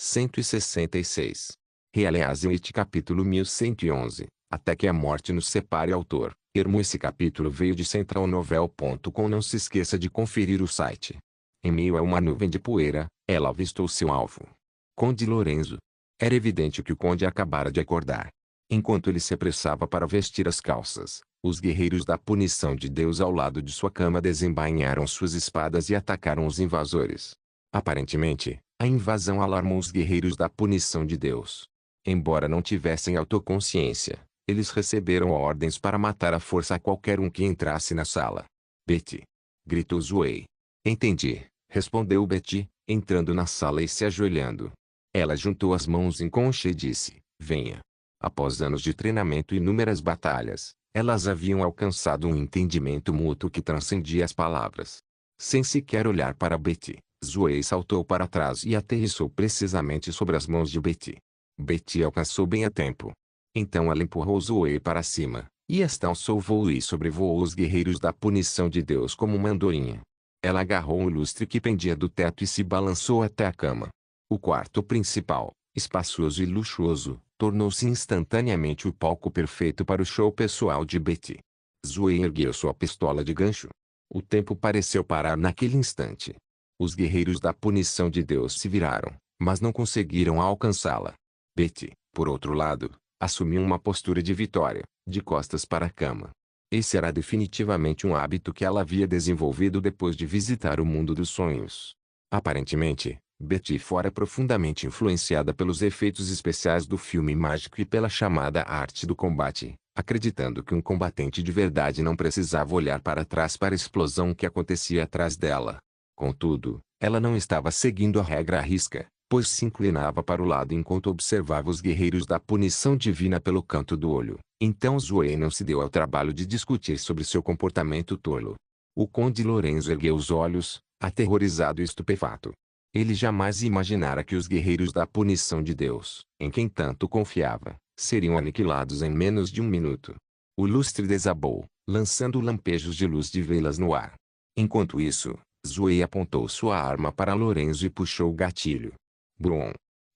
166. Realeazioite capítulo 1111. Até que a morte nos separe. Autor. Ermo. Esse capítulo veio de centralnovel.com. Não se esqueça de conferir o site. Em meio a uma nuvem de poeira, ela avistou seu alvo. Conde Lorenzo. Era evidente que o conde acabara de acordar. Enquanto ele se apressava para vestir as calças, os guerreiros da punição de Deus ao lado de sua cama desembainharam suas espadas e atacaram os invasores. Aparentemente, a invasão alarmou os guerreiros da punição de Deus. Embora não tivessem autoconsciência, eles receberam ordens para matar à força a qualquer um que entrasse na sala. Betty! Gritou Zoe. Entendi, respondeu Betty, entrando na sala e se ajoelhando. Ela juntou as mãos em concha e disse, venha. Após anos de treinamento e inúmeras batalhas, elas haviam alcançado um entendimento mútuo que transcendia as palavras. Sem sequer olhar para Betty, Zoe saltou para trás e aterrissou precisamente sobre as mãos de Betty. Betty alcançou bem a tempo. Então ela empurrou Zoe para cima, e esta alçou voo e sobrevoou os guerreiros da punição de Deus como uma andorinha. Ela agarrou o lustre que pendia do teto e se balançou até a cama. O quarto principal, espaçoso e luxuoso, tornou-se instantaneamente o palco perfeito para o show pessoal de Betty. Zoe ergueu sua pistola de gancho. O tempo pareceu parar naquele instante. Os guerreiros da punição de Deus se viraram, mas não conseguiram alcançá-la. Betty, por outro lado, assumiu uma postura de vitória, de costas para a cama. Esse era definitivamente um hábito que ela havia desenvolvido depois de visitar o mundo dos sonhos. Aparentemente, Betty fora profundamente influenciada pelos efeitos especiais do filme mágico e pela chamada arte do combate, acreditando que um combatente de verdade não precisava olhar para trás para a explosão que acontecia atrás dela. Contudo, ela não estava seguindo a regra à risca, pois se inclinava para o lado enquanto observava os guerreiros da punição divina pelo canto do olho. Então Zoe não se deu ao trabalho de discutir sobre seu comportamento tolo. O conde Lorenzo ergueu os olhos, aterrorizado e estupefato. Ele jamais imaginara que os guerreiros da punição de Deus, em quem tanto confiava, seriam aniquilados em menos de um minuto. O lustre desabou, lançando lampejos de luz de velas no ar. Enquanto isso, Zoe apontou sua arma para Lorenzo e puxou o gatilho. Brum!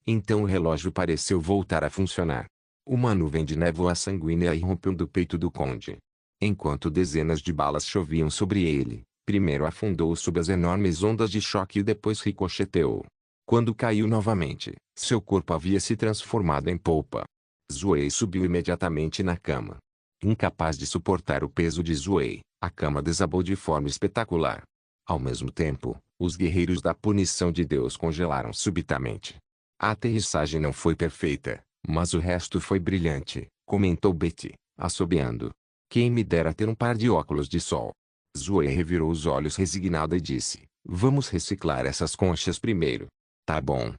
Então o relógio pareceu voltar a funcionar. Uma nuvem de névoa sanguínea irrompeu do peito do conde. Enquanto dezenas de balas choviam sobre ele, primeiro afundou sob as enormes ondas de choque e depois ricocheteou. Quando caiu novamente, seu corpo havia se transformado em polpa. Zoe subiu imediatamente na cama. Incapaz de suportar o peso de Zoe, a cama desabou de forma espetacular. Ao mesmo tempo, os guerreiros da punição de Deus congelaram subitamente. A aterrissagem não foi perfeita, mas o resto foi brilhante, comentou Betty, assobiando. Quem me dera ter um par de óculos de sol. Zoe revirou os olhos resignada e disse, vamos reciclar essas conchas primeiro. Tá bom,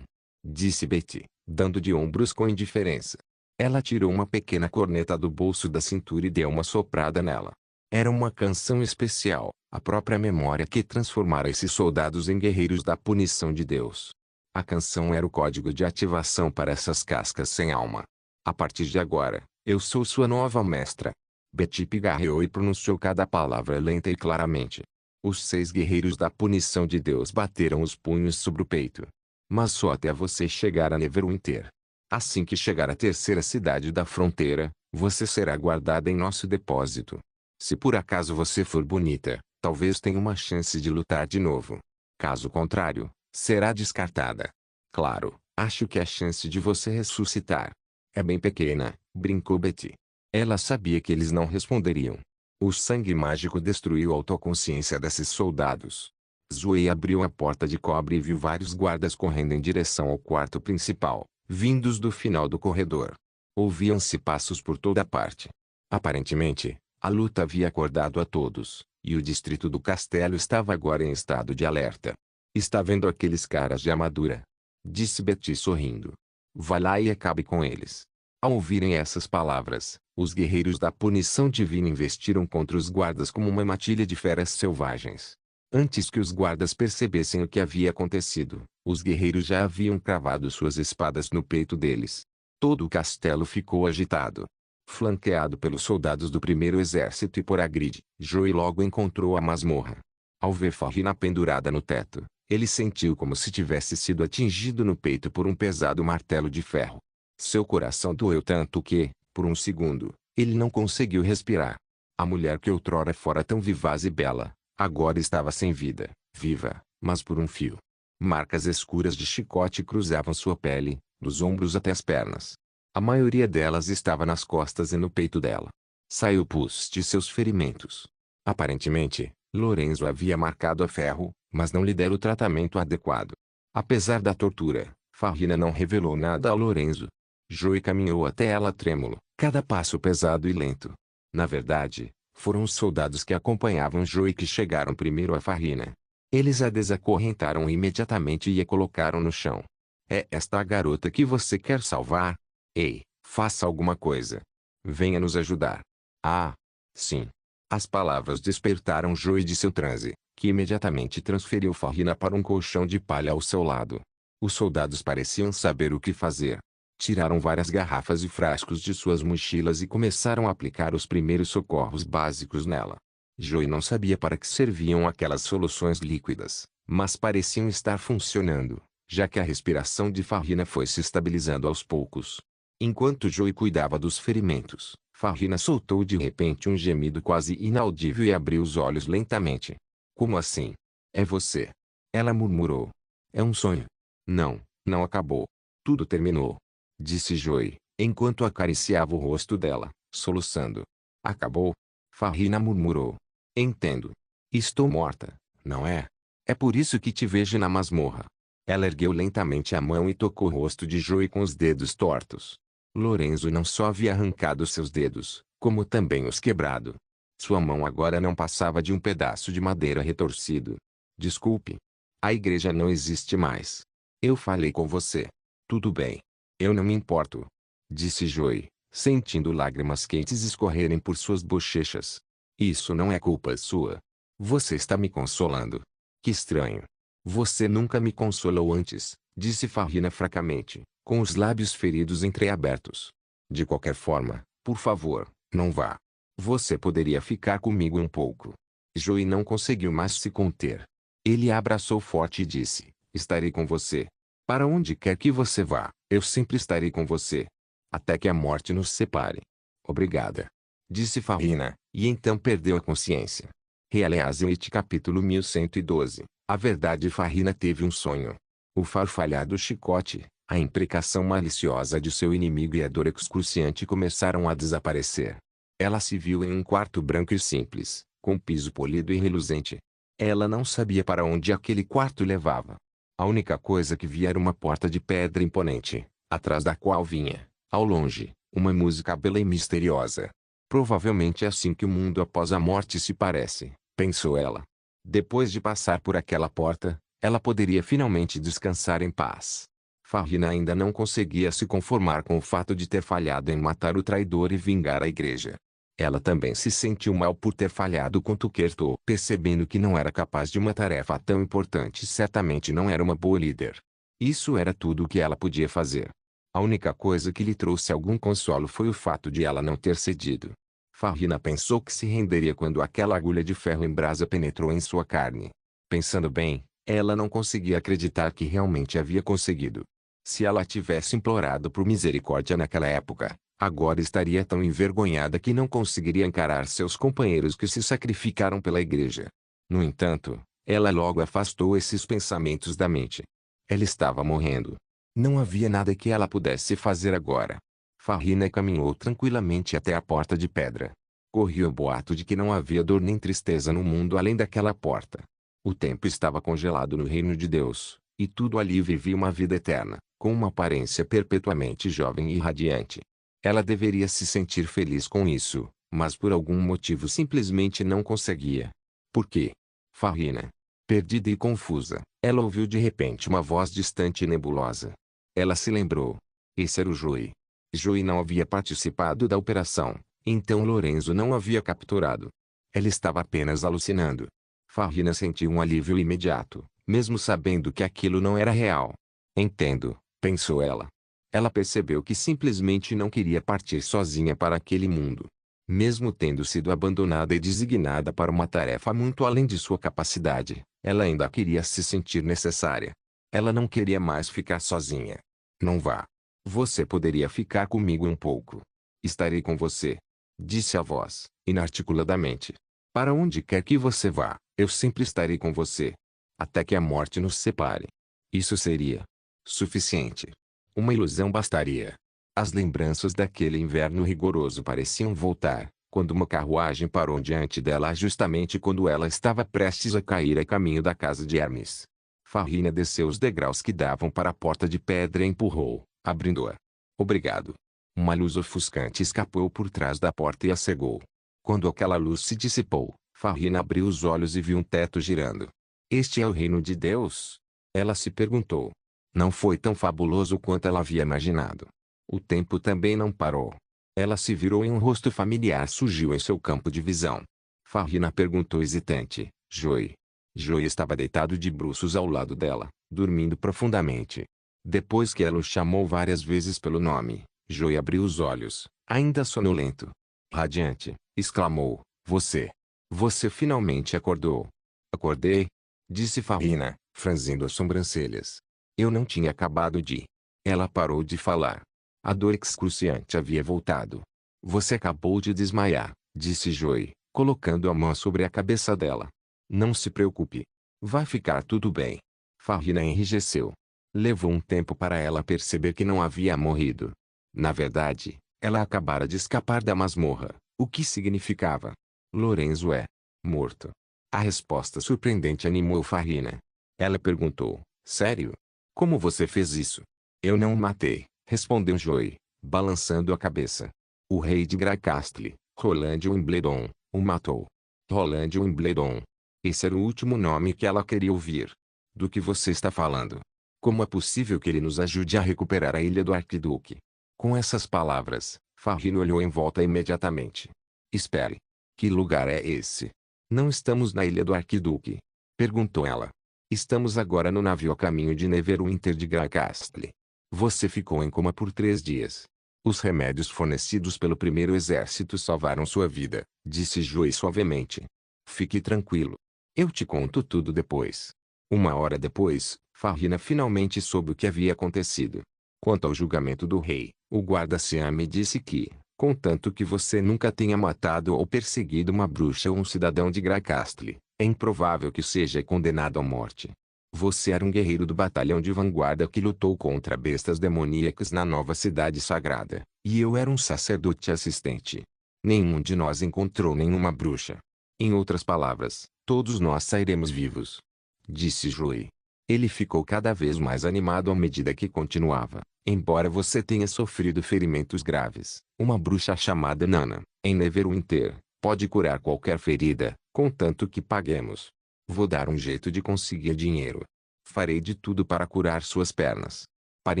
disse Betty, dando de ombros com indiferença. Ela tirou uma pequena corneta do bolso da cintura e deu uma soprada nela. Era uma canção especial, a própria memória que transformara esses soldados em guerreiros da punição de Deus. A canção era o código de ativação para essas cascas sem alma. A partir de agora, eu sou sua nova mestra. Betty pigarreou e pronunciou cada palavra lenta e claramente. Os 6 guerreiros da punição de Deus bateram os punhos sobre o peito. Mas só até você chegar a Neverwinter. Assim que chegar à terceira cidade da fronteira, você será guardada em nosso depósito. Se por acaso você for bonita, talvez tenha uma chance de lutar de novo. Caso contrário, será descartada. Claro, acho que a chance de você ressuscitar é bem pequena, brincou Betty. Ela sabia que eles não responderiam. O sangue mágico destruiu a autoconsciência desses soldados. Zoe abriu a porta de cobre e viu vários guardas correndo em direção ao quarto principal, vindos do final do corredor. Ouviam-se passos por toda parte. Aparentemente, a luta havia acordado a todos, e o distrito do castelo estava agora em estado de alerta. Está vendo aqueles caras de armadura? Disse Betty sorrindo. Vá lá e acabe com eles. Ao ouvirem essas palavras, os guerreiros da punição divina investiram contra os guardas como uma matilha de feras selvagens. Antes que os guardas percebessem o que havia acontecido, os guerreiros já haviam cravado suas espadas no peito deles. Todo o castelo ficou agitado. Flanqueado pelos soldados do primeiro exército e por Hagrid, Joey logo encontrou a masmorra. Ao ver Farina pendurada no teto, Ele sentiu como se tivesse sido atingido no peito por um pesado martelo de ferro. Seu coração doeu tanto que, por um segundo, ele não conseguiu respirar. A mulher que outrora fora tão vivaz e bela, agora estava sem vida, viva, mas por um fio. Marcas escuras de chicote cruzavam sua pele, dos ombros até as pernas. A maioria delas estava nas costas e no peito dela. Saiu pus de seus ferimentos. Aparentemente, Lorenzo havia marcado a ferro, mas não lhe dera o tratamento adequado. Apesar da tortura, Farrina não revelou nada a Lorenzo. Joey caminhou até ela trêmulo, cada passo pesado e lento. Na verdade, foram os soldados que acompanhavam Joey que chegaram primeiro a Farrina. Eles a desacorrentaram imediatamente e a colocaram no chão. É esta a garota que você quer salvar? Ei, faça alguma coisa. Venha nos ajudar. Ah, sim. As palavras despertaram Joey de seu transe, que imediatamente transferiu Farrina para um colchão de palha ao seu lado. Os soldados pareciam saber o que fazer. Tiraram várias garrafas e frascos de suas mochilas e começaram a aplicar os primeiros socorros básicos nela. Joey não sabia para que serviam aquelas soluções líquidas, mas pareciam estar funcionando, já que a respiração de Farrina foi se estabilizando aos poucos. Enquanto Joey cuidava dos ferimentos, Farrina soltou de repente um gemido quase inaudível e abriu os olhos lentamente. Como assim? É você? Ela murmurou. É um sonho. Não, não acabou. Tudo terminou. Disse Joey, enquanto acariciava o rosto dela, soluçando. Acabou? Farrina murmurou. Entendo. Estou morta, não é? É por isso que te vejo na masmorra. Ela ergueu lentamente a mão e tocou o rosto de Joey com os dedos tortos. Lorenzo não só havia arrancado seus dedos, como também os quebrado. Sua mão agora não passava de um pedaço de madeira retorcido. Desculpe. A igreja não existe mais. Eu falei com você. Tudo bem. Eu não me importo. Disse Joey, sentindo lágrimas quentes escorrerem por suas bochechas. Isso não é culpa sua. Você está me consolando. Que estranho. Você nunca me consolou antes, disse Farrina fracamente, com os lábios feridos entreabertos. De qualquer forma, por favor, não vá. Você poderia ficar comigo um pouco. Joey não conseguiu mais se conter. Ele a abraçou forte e disse, estarei com você. Para onde quer que você vá, eu sempre estarei com você. Até que a morte nos separe. Obrigada. Disse Farrina, e então perdeu a consciência. Realeazimite capítulo 1112. A verdade Farrina teve um sonho. O farfalhado chicote, a imprecação maliciosa de seu inimigo e a dor excruciante começaram a desaparecer. Ela se viu em um quarto branco e simples, com piso polido e reluzente. Ela não sabia para onde aquele quarto levava. A única coisa que via era uma porta de pedra imponente, atrás da qual vinha, ao longe, uma música bela e misteriosa. Provavelmente é assim que o mundo após a morte se parece, pensou ela. Depois de passar por aquela porta, ela poderia finalmente descansar em paz. Farrina ainda não conseguia se conformar com o fato de ter falhado em matar o traidor e vingar a igreja. Ela também se sentiu mal por ter falhado com Tukerto, percebendo que não era capaz de uma tarefa tão importante e certamente não era uma boa líder. Isso era tudo o que ela podia fazer. A única coisa que lhe trouxe algum consolo foi o fato de ela não ter cedido. Farrina pensou que se renderia quando aquela agulha de ferro em brasa penetrou em sua carne. Pensando bem, ela não conseguia acreditar que realmente havia conseguido. Se ela tivesse implorado por misericórdia naquela época, agora estaria tão envergonhada que não conseguiria encarar seus companheiros que se sacrificaram pela igreja. No entanto, ela logo afastou esses pensamentos da mente. Ela estava morrendo. Não havia nada que ela pudesse fazer agora. Farrina caminhou tranquilamente até a porta de pedra. Corria o boato de que não havia dor nem tristeza no mundo além daquela porta. O tempo estava congelado no reino de Deus, e tudo ali vivia uma vida eterna, com uma aparência perpetuamente jovem e radiante. Ela deveria se sentir feliz com isso, mas por algum motivo simplesmente não conseguia. Por quê? Farrina. Perdida e confusa, ela ouviu de repente uma voz distante e nebulosa. Ela se lembrou. Esse era o Joey. Joey não havia participado da operação, então Lorenzo não havia capturado. Ela estava apenas alucinando. Farrina sentiu um alívio imediato, mesmo sabendo que aquilo não era real. Entendo, pensou ela. Ela percebeu que simplesmente não queria partir sozinha para aquele mundo. Mesmo tendo sido abandonada e designada para uma tarefa muito além de sua capacidade, ela ainda queria se sentir necessária. Ela não queria mais ficar sozinha. Não vá. Você poderia ficar comigo um pouco. Estarei com você, disse a voz, inarticuladamente. Para onde quer que você vá, eu sempre estarei com você. Até que a morte nos separe. Isso seria suficiente. Uma ilusão bastaria. As lembranças daquele inverno rigoroso pareciam voltar, quando uma carruagem parou diante dela justamente quando ela estava prestes a cair a caminho da casa de Hermes. Farrina desceu os degraus que davam para a porta de pedra e empurrou, abrindo-a. Obrigado. Uma luz ofuscante escapou por trás da porta e a cegou. Quando aquela luz se dissipou, Farrina abriu os olhos e viu um teto girando. Este é o reino de Deus? Ela se perguntou. Não foi tão fabuloso quanto ela havia imaginado. O tempo também não parou. Ela se virou e um rosto familiar surgiu em seu campo de visão. Farrina perguntou hesitante, Joey. Joey estava deitado de bruços ao lado dela, dormindo profundamente. Depois que ela o chamou várias vezes pelo nome, Joey abriu os olhos, ainda sonolento. Radiante, exclamou, Você. Você finalmente acordou. Acordei? Disse Farrina, franzindo as sobrancelhas. Eu não tinha acabado de... Ela parou de falar. A dor excruciante havia voltado. Você acabou de desmaiar, disse Joey, colocando a mão sobre a cabeça dela. Não se preocupe. Vai ficar tudo bem. Farrina enrijeceu. Levou um tempo para ela perceber que não havia morrido. Na verdade, ela acabara de escapar da masmorra, o que significava: Lorenzo é morto. A resposta surpreendente animou Farrina. Ela perguntou, sério? Como você fez isso? Eu não o matei, respondeu Joey, balançando a cabeça. O rei de Greycastle, Roland Wimbledon, o matou. Roland Wimbledon. Esse era o último nome que ela queria ouvir. Do que você está falando? Como é possível que ele nos ajude a recuperar a ilha do Arquiduque? Com essas palavras, Farrina olhou em volta imediatamente. Espere. Que lugar é esse? Não estamos na ilha do Arquiduque? Perguntou ela. Estamos agora no navio a caminho de Neverwinter de Greycastle. Você ficou em coma por 3 dias. Os remédios fornecidos pelo primeiro exército salvaram sua vida, disse Joey suavemente. Fique tranquilo. Eu te conto tudo depois. 1 hora depois, Farrina finalmente soube o que havia acontecido. Quanto ao julgamento do rei, o guarda-ciã me disse que, contanto que você nunca tenha matado ou perseguido uma bruxa ou um cidadão de Greycastle, é improvável que seja condenado à morte. Você era um guerreiro do batalhão de vanguarda que lutou contra bestas demoníacas na nova cidade sagrada, e eu era um sacerdote assistente. Nenhum de nós encontrou nenhuma bruxa. Em outras palavras, todos nós sairemos vivos. Disse Joey. Ele ficou cada vez mais animado à medida que continuava. Embora você tenha sofrido ferimentos graves, uma bruxa chamada Nana, em Neverwinter, pode curar qualquer ferida, contanto que paguemos. Vou dar um jeito de conseguir dinheiro. Farei de tudo para curar suas pernas. Para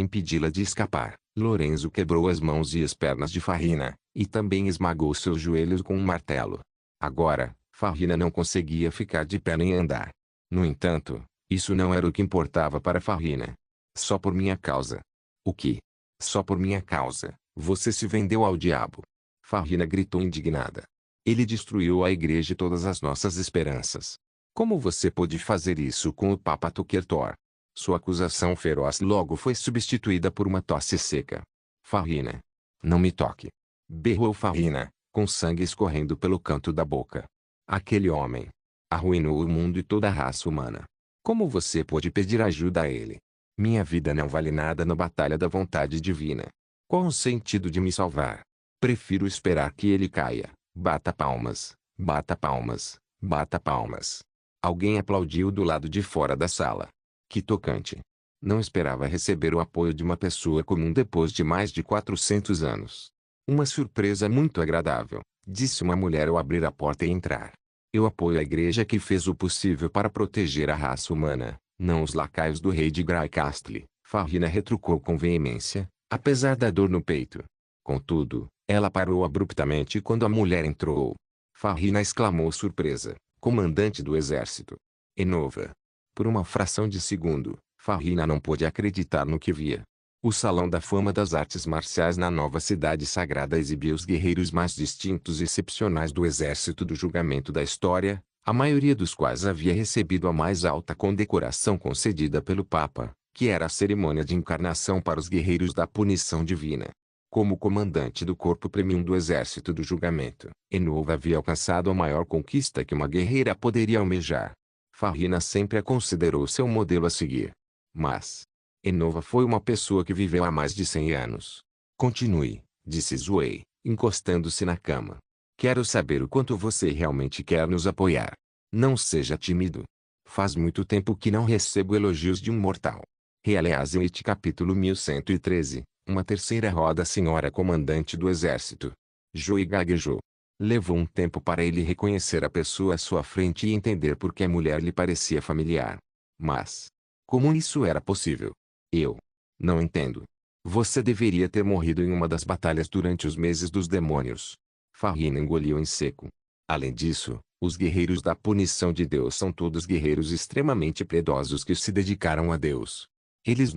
impedi-la de escapar, Lorenzo quebrou as mãos e as pernas de Farrina, e também esmagou seus joelhos com um martelo. Agora, Farrina não conseguia ficar de pé nem andar. No entanto, isso não era o que importava para Farrina. Só por minha causa. O que? Só por minha causa, você se vendeu ao diabo. Farrina gritou indignada. Ele destruiu a igreja e todas as nossas esperanças. Como você pôde fazer isso com o Papa Tokertor? Sua acusação feroz logo foi substituída por uma tosse seca. Farrina. Não me toque. Berrou Farrina, com sangue escorrendo pelo canto da boca. Aquele homem arruinou o mundo e toda a raça humana. Como você pôde pedir ajuda a ele? Minha vida não vale nada na batalha da vontade divina. Qual o sentido de me salvar? Prefiro esperar que ele caia. Bata palmas, bata palmas, bata palmas. Alguém aplaudiu do lado de fora da sala. Que tocante. Não esperava receber o apoio de uma pessoa comum depois de mais de 400 anos. Uma surpresa muito agradável, disse uma mulher ao abrir a porta e entrar. Eu apoio a igreja que fez o possível para proteger a raça humana, não os lacaios do rei de Greycastle, Farrina retrucou com veemência, apesar da dor no peito. Contudo, ela parou abruptamente quando a mulher entrou. Farrina exclamou surpresa, comandante do exército. Enova. Por uma fração de segundo, Farrina não pôde acreditar no que via. O Salão da Fama das Artes Marciais na nova cidade sagrada exibia os guerreiros mais distintos e excepcionais do exército do julgamento da história, a maioria dos quais havia recebido a mais alta condecoração concedida pelo Papa, que era a cerimônia de encarnação para os guerreiros da punição divina. Como comandante do corpo premium do exército do julgamento, Enova havia alcançado a maior conquista que uma guerreira poderia almejar. Farrina sempre a considerou seu modelo a seguir. Mas Enova foi uma pessoa que viveu há mais de 100 anos. Continue, disse Zoe, encostando-se na cama. Quero saber o quanto você realmente quer nos apoiar. Não seja tímido. Faz muito tempo que não recebo elogios de um mortal. Realeazeit capítulo 1113. Uma terceira roda. Senhora comandante do exército. Joey gaguejou. Levou um tempo para ele reconhecer a pessoa à sua frente e entender por que a mulher lhe parecia familiar. Mas como isso era possível? Eu não entendo. Você deveria ter morrido em uma das batalhas durante os meses dos demônios. Farrina engoliu em seco. Além disso, os guerreiros da punição de Deus são todos guerreiros extremamente piedosos que se dedicaram a Deus. Eles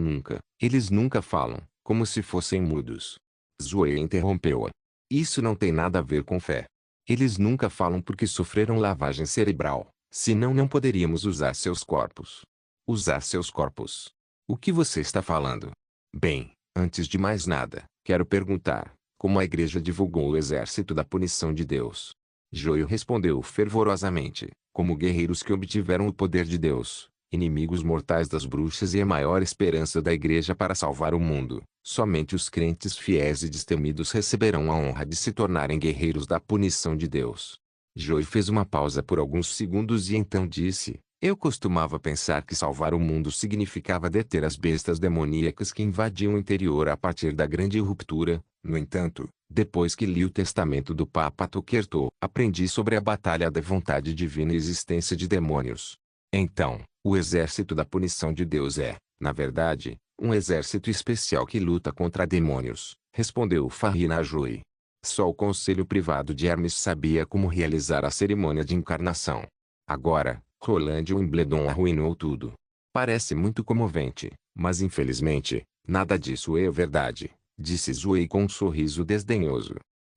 nunca falam, como se fossem mudos. Zoe interrompeu-a. Isso não tem nada a ver com fé. Eles nunca falam porque sofreram lavagem cerebral, senão não poderíamos usar seus corpos. Usar seus corpos. O que você está falando? Bem, antes de mais nada, quero perguntar, como a igreja divulgou o exército da punição de Deus? Joio respondeu fervorosamente, como guerreiros que obtiveram o poder de Deus, inimigos mortais das bruxas e a maior esperança da igreja para salvar o mundo. Somente os crentes fiéis e destemidos receberão a honra de se tornarem guerreiros da punição de Deus. Joey fez uma pausa por alguns segundos e então disse, eu costumava pensar que salvar o mundo significava deter as bestas demoníacas que invadiam o interior a partir da grande ruptura. No entanto, depois que li o testamento do Papa Tokerto, aprendi sobre a batalha da vontade divina e existência de demônios. Então, o exército da punição de Deus é, na verdade, um exército especial que luta contra demônios, respondeu Farrina a Joey. Só o conselho privado de Hermes sabia como realizar a cerimônia de encarnação. Agora, Roland Wimbledon arruinou tudo. Parece muito comovente, mas infelizmente, nada disso é verdade, disse Zoe com um sorriso desdenhoso.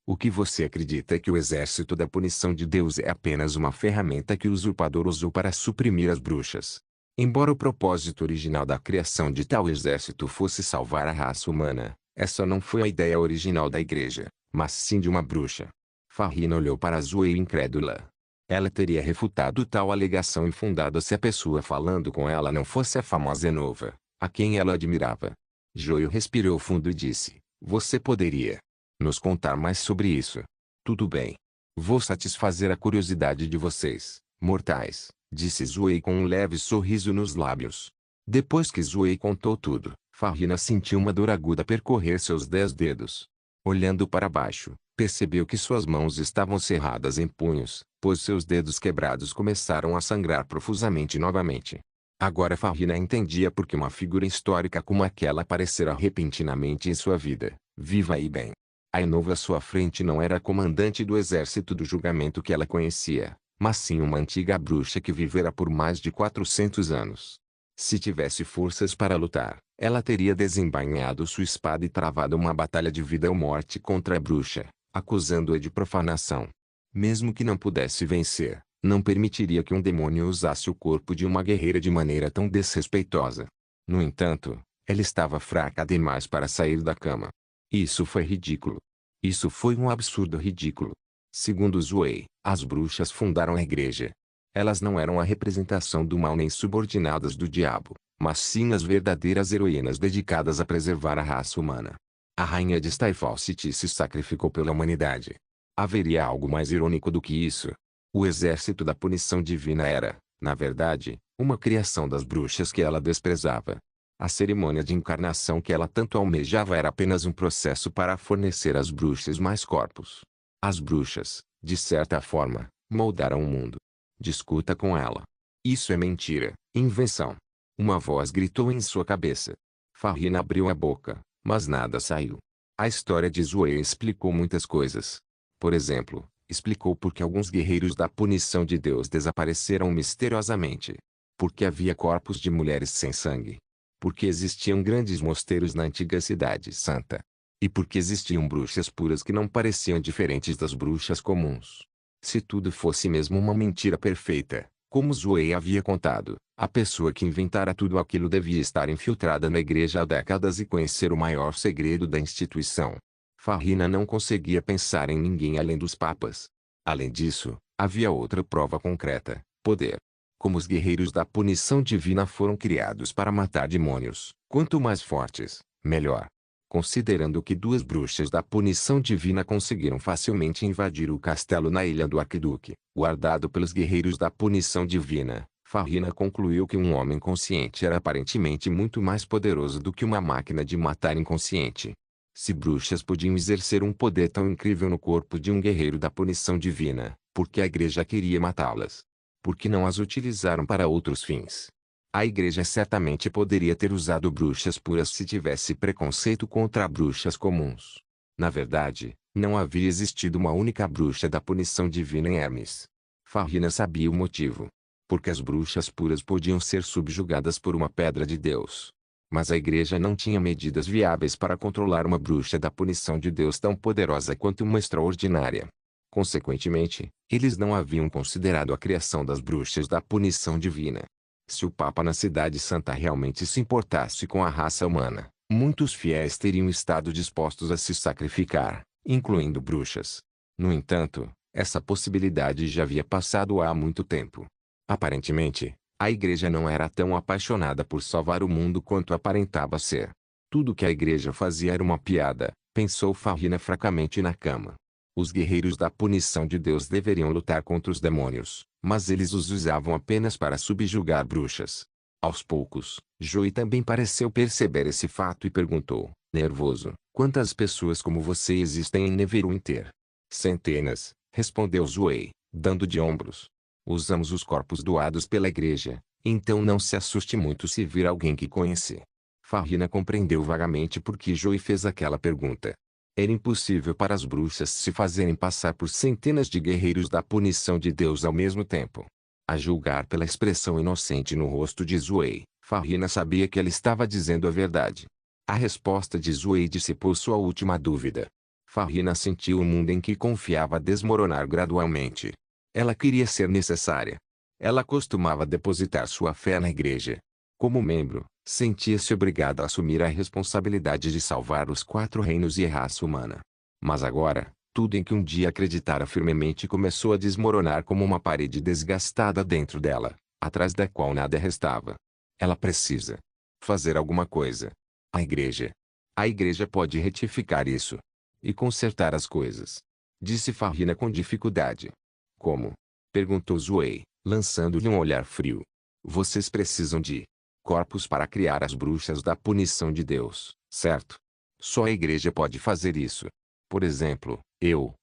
O que você acredita é que o exército da punição de Deus é apenas uma ferramenta que o usurpador usou para suprimir as bruxas. Embora o propósito original da criação de tal exército fosse salvar a raça humana, essa não foi a ideia original da igreja, mas sim de uma bruxa. Farrina olhou para Zoe incrédula. Ela teria refutado tal alegação infundada se a pessoa falando com ela não fosse a famosa Enova, a quem ela admirava. Joio respirou fundo e disse, você poderia nos contar mais sobre isso? Tudo bem. Vou satisfazer a curiosidade de vocês, mortais, disse Zoe com um leve sorriso nos lábios. Depois que Zoe contou tudo, Farrina sentiu uma dor aguda percorrer seus 10 dedos. Olhando para baixo, percebeu que suas mãos estavam cerradas em punhos, pois seus dedos quebrados começaram a sangrar profusamente novamente. Agora Farrina entendia por que uma figura histórica como aquela aparecera repentinamente em sua vida, viva e bem. A Enova à sua frente não era a comandante do exército do julgamento que ela conhecia, mas sim uma antiga bruxa que vivera por mais de 400 anos. Se tivesse forças para lutar, ela teria desembainhado sua espada e travado uma batalha de vida ou morte contra a bruxa, acusando-a de profanação. Mesmo que não pudesse vencer, não permitiria que um demônio usasse o corpo de uma guerreira de maneira tão desrespeitosa. No entanto, ela estava fraca demais para sair da cama. Isso foi ridículo. Isso foi um absurdo ridículo. Segundo Zoe, as bruxas fundaram a igreja. Elas não eram a representação do mal nem subordinadas do diabo, mas sim as verdadeiras heroínas dedicadas a preservar a raça humana. A rainha de Skyfall City se sacrificou pela humanidade. Haveria algo mais irônico do que isso? O exército da punição divina era, na verdade, uma criação das bruxas que ela desprezava. A cerimônia de encarnação que ela tanto almejava era apenas um processo para fornecer às bruxas mais corpos. As bruxas, de certa forma, moldaram o mundo. Discuta com ela. Isso é mentira, invenção. Uma voz gritou em sua cabeça. Farrina abriu a boca, mas nada saiu. A história de Zoe explicou muitas coisas. Por exemplo, explicou por que alguns guerreiros da punição de Deus desapareceram misteriosamente. Porque havia corpos de mulheres sem sangue. Porque existiam grandes mosteiros na antiga cidade santa. E porque existiam bruxas puras que não pareciam diferentes das bruxas comuns. Se tudo fosse mesmo uma mentira perfeita, como Zoe havia contado, a pessoa que inventara tudo aquilo devia estar infiltrada na igreja há décadas e conhecer o maior segredo da instituição. Farrina não conseguia pensar em ninguém além dos papas. Além disso, havia outra prova concreta: poder. Como os guerreiros da punição divina foram criados para matar demônios, quanto mais fortes, melhor. Considerando que duas bruxas da punição divina conseguiram facilmente invadir o castelo na ilha do Arquiduque, guardado pelos guerreiros da punição divina, Farrina concluiu que um homem consciente era aparentemente muito mais poderoso do que uma máquina de matar inconsciente. Se bruxas podiam exercer um poder tão incrível no corpo de um guerreiro da punição divina, por que a igreja queria matá-las? Por que não as utilizaram para outros fins? A igreja certamente poderia ter usado bruxas puras se tivesse preconceito contra bruxas comuns. Na verdade, não havia existido uma única bruxa da punição divina em Hermes. Farrina sabia o motivo. Porque as bruxas puras podiam ser subjugadas por uma pedra de Deus. Mas a igreja não tinha medidas viáveis para controlar uma bruxa da punição de Deus tão poderosa quanto uma extraordinária. Consequentemente, eles não haviam considerado a criação das bruxas da punição divina. Se o Papa na Cidade Santa realmente se importasse com a raça humana, muitos fiéis teriam estado dispostos a se sacrificar, incluindo bruxas. No entanto, essa possibilidade já havia passado há muito tempo. Aparentemente, a igreja não era tão apaixonada por salvar o mundo quanto aparentava ser. Tudo que a igreja fazia era uma piada, pensou Farrina fracamente na cama. Os guerreiros da punição de Deus deveriam lutar contra os demônios, mas eles os usavam apenas para subjugar bruxas. Aos poucos, Joey também pareceu perceber esse fato e perguntou, nervoso, quantas pessoas como você existem em Neverwinter? Centenas, respondeu Zoe, dando de ombros. Usamos os corpos doados pela igreja, então não se assuste muito se vir alguém que conhece. Farrina compreendeu vagamente por que Joey fez aquela pergunta. Era impossível para as bruxas se fazerem passar por centenas de guerreiros da punição de Deus ao mesmo tempo. A julgar pela expressão inocente no rosto de Zoe, Farrina sabia que ela estava dizendo a verdade. A resposta de Zoe dissipou sua última dúvida. Farrina sentiu o mundo em que confiava desmoronar gradualmente. Ela queria ser necessária. Ela costumava depositar sua fé na igreja. Como membro, sentia-se obrigada a assumir a responsabilidade de salvar os 4 reinos e a raça humana. Mas agora, tudo em que um dia acreditara firmemente começou a desmoronar como uma parede desgastada dentro dela, atrás da qual nada restava. Ela precisa fazer alguma coisa. A igreja. A igreja pode retificar isso. E consertar as coisas. Disse Farrina com dificuldade. Como? Perguntou Zoe, lançando-lhe um olhar frio. Vocês precisam de corpos para criar as bruxas da punição de Deus, certo? Só a igreja pode fazer isso. Por exemplo,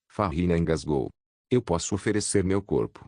Farrina engasgou. Eu posso oferecer meu corpo.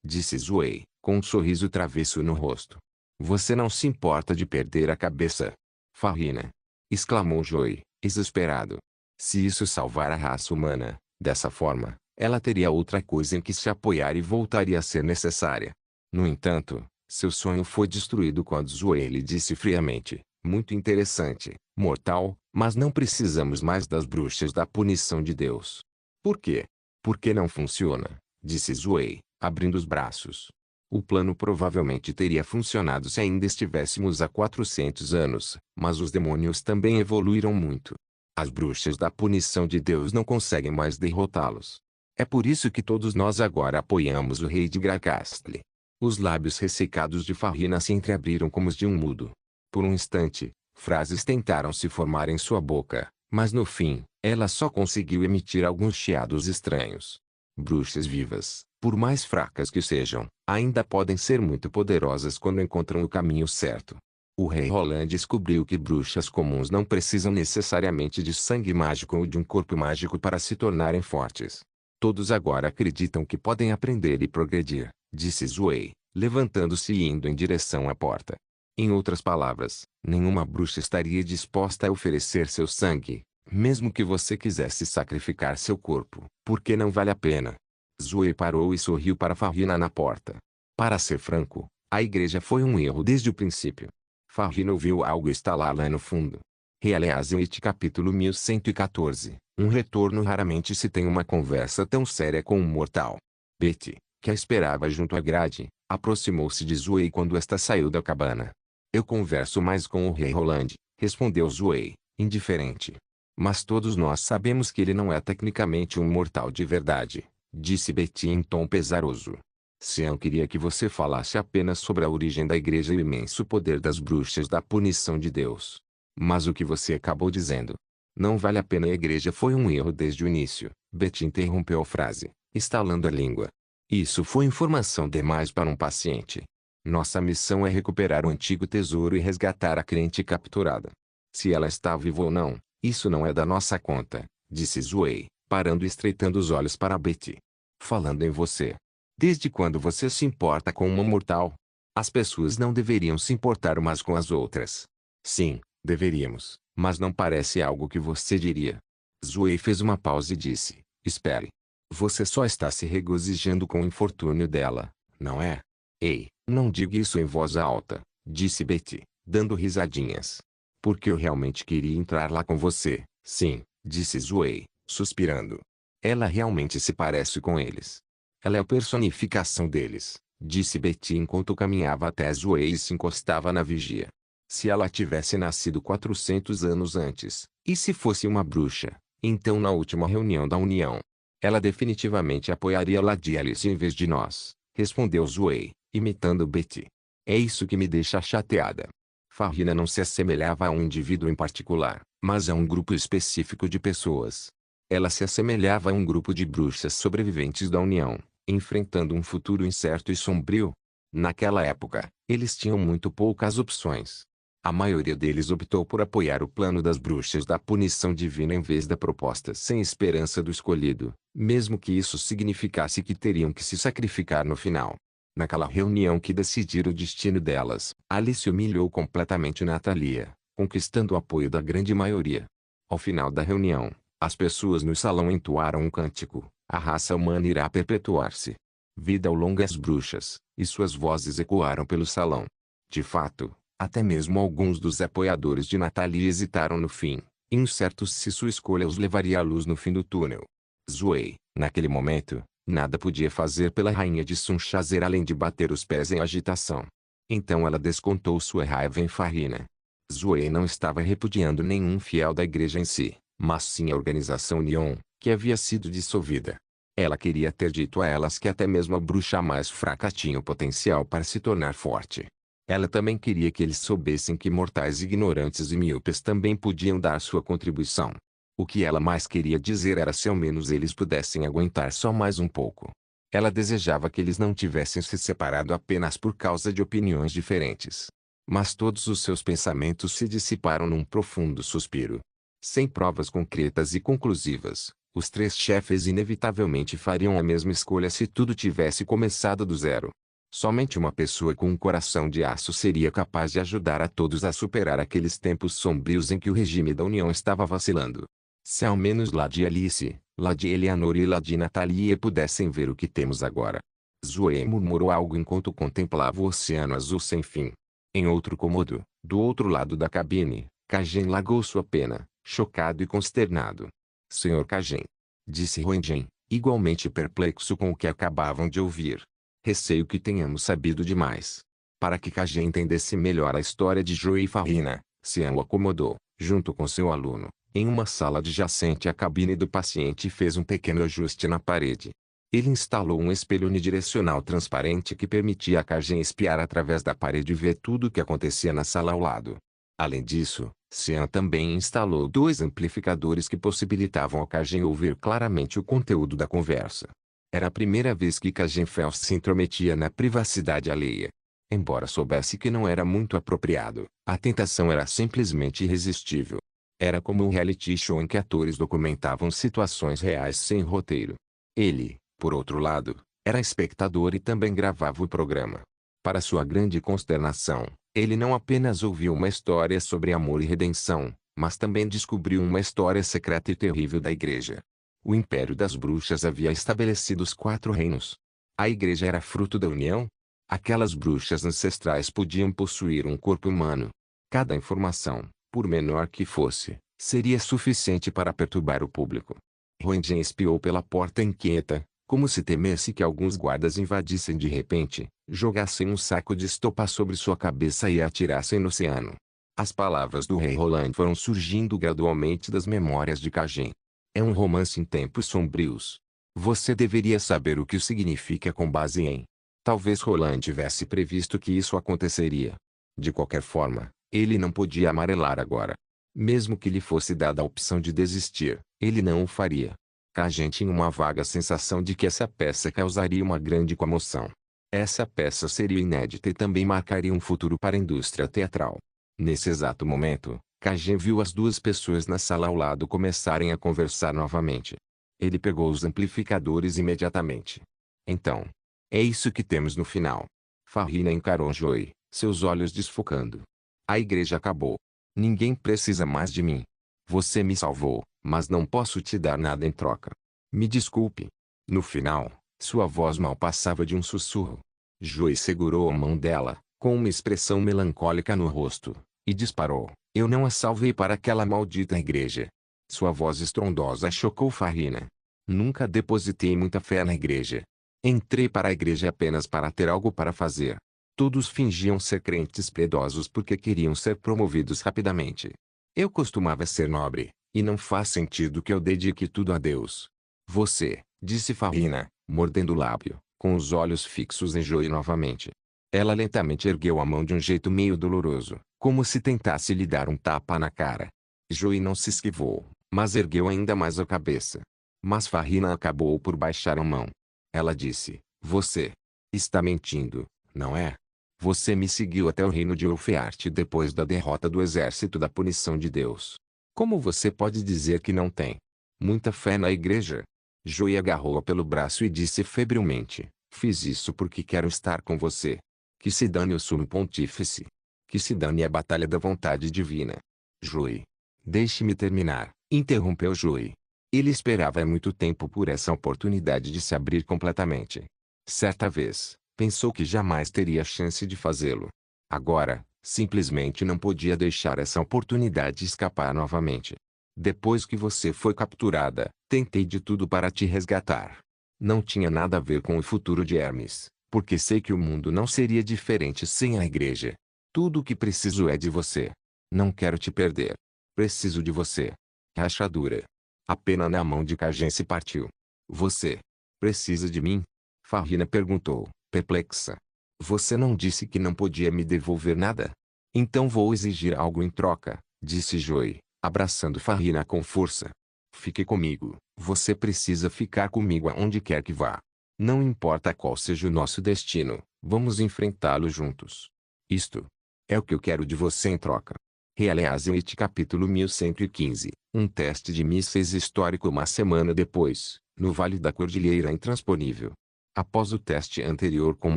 Disse Zoe, com um sorriso travesso no rosto. Você não se importa de perder a cabeça? Farrina! Exclamou Joey, exasperado. Se isso salvar a raça humana, dessa forma, ela teria outra coisa em que se apoiar e voltaria a ser necessária. No entanto, seu sonho foi destruído quando Zoe lhe disse friamente, muito interessante, mortal, mas não precisamos mais das bruxas da punição de Deus. Por quê? Porque não funciona, disse Zoe, abrindo os braços. O plano provavelmente teria funcionado se ainda estivéssemos há 400 anos, mas os demônios também evoluíram muito. As bruxas da punição de Deus não conseguem mais derrotá-los. É por isso que todos nós agora apoiamos o rei de Gracastle. Os lábios ressecados de Farrina se entreabriram como os de um mudo. Por um instante, frases tentaram se formar em sua boca, mas no fim, ela só conseguiu emitir alguns chiados estranhos. Bruxas vivas, por mais fracas que sejam, ainda podem ser muito poderosas quando encontram o caminho certo. O rei Roland descobriu que bruxas comuns não precisam necessariamente de sangue mágico ou de um corpo mágico para se tornarem fortes. Todos agora acreditam que podem aprender e progredir, disse Zoe, levantando-se e indo em direção à porta. Em outras palavras, nenhuma bruxa estaria disposta a oferecer seu sangue, mesmo que você quisesse sacrificar seu corpo, porque não vale a pena. Zoe parou e sorriu para Farrina na porta. Para ser franco, a igreja foi um erro desde o princípio. Farrina ouviu algo estalar lá no fundo. Realeazioite capítulo 1114. Um retorno. Raramente se tem uma conversa tão séria com um mortal. Betty, que a esperava junto à grade, aproximou-se de Zoe quando esta saiu da cabana. Eu converso mais com o rei Roland, respondeu Zoe, indiferente. Mas todos nós sabemos que ele não é tecnicamente um mortal de verdade, disse Betty em tom pesaroso. Sean queria que você falasse apenas sobre a origem da igreja e o imenso poder das bruxas da punição de Deus. Mas o que você acabou dizendo? Não vale a pena. A igreja foi um erro desde o início. Betty interrompeu a frase, estalando a língua. Isso foi informação demais para um paciente. Nossa missão é recuperar o antigo tesouro e resgatar a crente capturada. Se ela está viva ou não, isso não é da nossa conta, disse Zoe, parando e estreitando os olhos para Betty. Falando em você. Desde quando você se importa com uma mortal? As pessoas não deveriam se importar umas com as outras. Sim, deveríamos, mas não parece algo que você diria. Zoe fez uma pausa e disse, espere. Você só está se regozijando com o infortúnio dela, não é? Ei, não diga isso em voz alta, disse Betty, dando risadinhas. Porque eu realmente queria entrar lá com você, sim, disse Zoe, suspirando. Ela realmente se parece com eles. Ela é a personificação deles, disse Betty enquanto caminhava até Zoe e se encostava na vigia. Se ela tivesse nascido 400 anos antes, e se fosse uma bruxa, então na última reunião da União, ela definitivamente apoiaria Lady Alice em vez de nós, respondeu Zoe, imitando Betty. É isso que me deixa chateada. Farrina não se assemelhava a um indivíduo em particular, mas a um grupo específico de pessoas. Ela se assemelhava a um grupo de bruxas sobreviventes da União, enfrentando um futuro incerto e sombrio. Naquela época, eles tinham muito poucas opções. A maioria deles optou por apoiar o plano das bruxas da punição divina em vez da proposta sem esperança do escolhido, mesmo que isso significasse que teriam que se sacrificar no final. Naquela reunião que decidiram o destino delas, Alice humilhou completamente Natalia, conquistando o apoio da grande maioria. Ao final da reunião, as pessoas no salão entoaram um cântico: a raça humana irá perpetuar-se. Vida longa às bruxas, e suas vozes ecoaram pelo salão. De fato, até mesmo alguns dos apoiadores de Natalia hesitaram no fim, incertos se sua escolha os levaria à luz no fim do túnel. Zoe, naquele momento, nada podia fazer pela rainha de Sunchazer além de bater os pés em agitação. Então ela descontou sua raiva em Farrina. Zoe não estava repudiando nenhum fiel da igreja em si, mas sim a organização Union, que havia sido dissolvida. Ela queria ter dito a elas que até mesmo a bruxa mais fraca tinha o potencial para se tornar forte. Ela também queria que eles soubessem que mortais ignorantes e míopes também podiam dar sua contribuição. O que ela mais queria dizer era se ao menos eles pudessem aguentar só mais um pouco. Ela desejava que eles não tivessem se separado apenas por causa de opiniões diferentes. Mas todos os seus pensamentos se dissiparam num profundo suspiro. Sem provas concretas e conclusivas, os três chefes inevitavelmente fariam a mesma escolha se tudo tivesse começado do zero. Somente uma pessoa com um coração de aço seria capaz de ajudar a todos a superar aqueles tempos sombrios em que o regime da União estava vacilando. Se ao menos Lady Alice, Lady Eleanor e Lady Natalia pudessem ver o que temos agora. Zoe murmurou algo enquanto contemplava o oceano azul sem fim. Em outro cômodo, do outro lado da cabine, Kajen largou sua pena, chocado e consternado. Senhor Kajen, disse Roentgen, igualmente perplexo com o que acabavam de ouvir. Receio que tenhamos sabido demais. Para que Kajen entendesse melhor a história de Zoe e Farrina, Sean o acomodou, junto com seu aluno, em uma sala adjacente à cabine do paciente e fez um pequeno ajuste na parede. Ele instalou um espelho unidirecional transparente que permitia a Kajen espiar através da parede e ver tudo o que acontecia na sala ao lado. Além disso, Sean também instalou dois amplificadores que possibilitavam a Kajen ouvir claramente o conteúdo da conversa. Era a primeira vez que Kajen Fels se intrometia na privacidade alheia. Embora soubesse que não era muito apropriado, a tentação era simplesmente irresistível. Era como um reality show em que atores documentavam situações reais sem roteiro. Ele, por outro lado, era espectador e também gravava o programa. Para sua grande consternação, ele não apenas ouviu uma história sobre amor e redenção, mas também descobriu uma história secreta e terrível da igreja. O Império das Bruxas havia estabelecido os 4 reinos. A igreja era fruto da união? Aquelas bruxas ancestrais podiam possuir um corpo humano. Cada informação, por menor que fosse, seria suficiente para perturbar o público. Roentgen espiou pela porta inquieta, como se temesse que alguns guardas invadissem de repente, jogassem um saco de estopa sobre sua cabeça e a atirassem no oceano. As palavras do rei Roland foram surgindo gradualmente das memórias de Kagem. É um romance em tempos sombrios. Você deveria saber o que significa com base em. Talvez Roland tivesse previsto que isso aconteceria. De qualquer forma, ele não podia amarelar agora. Mesmo que lhe fosse dada a opção de desistir, ele não o faria. Kagem tinha uma vaga sensação de que essa peça causaria uma grande comoção. Essa peça seria inédita e também marcaria um futuro para a indústria teatral. Nesse exato momento, Kagem viu as duas pessoas na sala ao lado começarem a conversar novamente. Ele pegou os amplificadores imediatamente. Então, é isso que temos no final. Farina encarou Joey, seus olhos desfocando. A igreja acabou. Ninguém precisa mais de mim. Você me salvou, mas não posso te dar nada em troca. Me desculpe. No final, sua voz mal passava de um sussurro. Joey segurou a mão dela, com uma expressão melancólica no rosto, e disparou. Eu não a salvei para aquela maldita igreja. Sua voz estrondosa chocou Farina. Nunca depositei muita fé na igreja. Entrei para a igreja apenas para ter algo para fazer. Todos fingiam ser crentes piedosos porque queriam ser promovidos rapidamente. Eu costumava ser nobre, e não faz sentido que eu dedique tudo a Deus. Você, disse Farina, mordendo o lábio, com os olhos fixos em Joey novamente. Ela lentamente ergueu a mão de um jeito meio doloroso, como se tentasse lhe dar um tapa na cara. Joey não se esquivou, mas ergueu ainda mais a cabeça. Mas Farina acabou por baixar a mão. Ela disse, você está mentindo, não é? Você me seguiu até o reino de Ulfeart depois da derrota do exército da punição de Deus. Como você pode dizer que não tem muita fé na igreja? Joey agarrou-a pelo braço e disse febrilmente, fiz isso porque quero estar com você. Que se dane o sumo pontífice. Que se dane a batalha da vontade divina. Joey. Deixe-me terminar, interrompeu Joey. Ele esperava há muito tempo por essa oportunidade de se abrir completamente. Certa vez, pensou que jamais teria chance de fazê-lo. Agora, simplesmente não podia deixar essa oportunidade escapar novamente. Depois que você foi capturada, tentei de tudo para te resgatar. Não tinha nada a ver com o futuro de Hermes, porque sei que o mundo não seria diferente sem a igreja. Tudo o que preciso é de você. Não quero te perder. Preciso de você. Rachadura. A pena na mão de Kagem se partiu. Você precisa de mim? Farina perguntou, perplexa. Você não disse que não podia me devolver nada? Então vou exigir algo em troca, disse Joey, abraçando Farina com força. Fique comigo, você precisa ficar comigo aonde quer que vá. Não importa qual seja o nosso destino, vamos enfrentá-lo juntos. Isto é o que eu quero de você em troca. Realeazeit capítulo 1115, um teste de mísseis histórico uma semana depois, no Vale da Cordilheira Intransponível. Após o teste anterior com o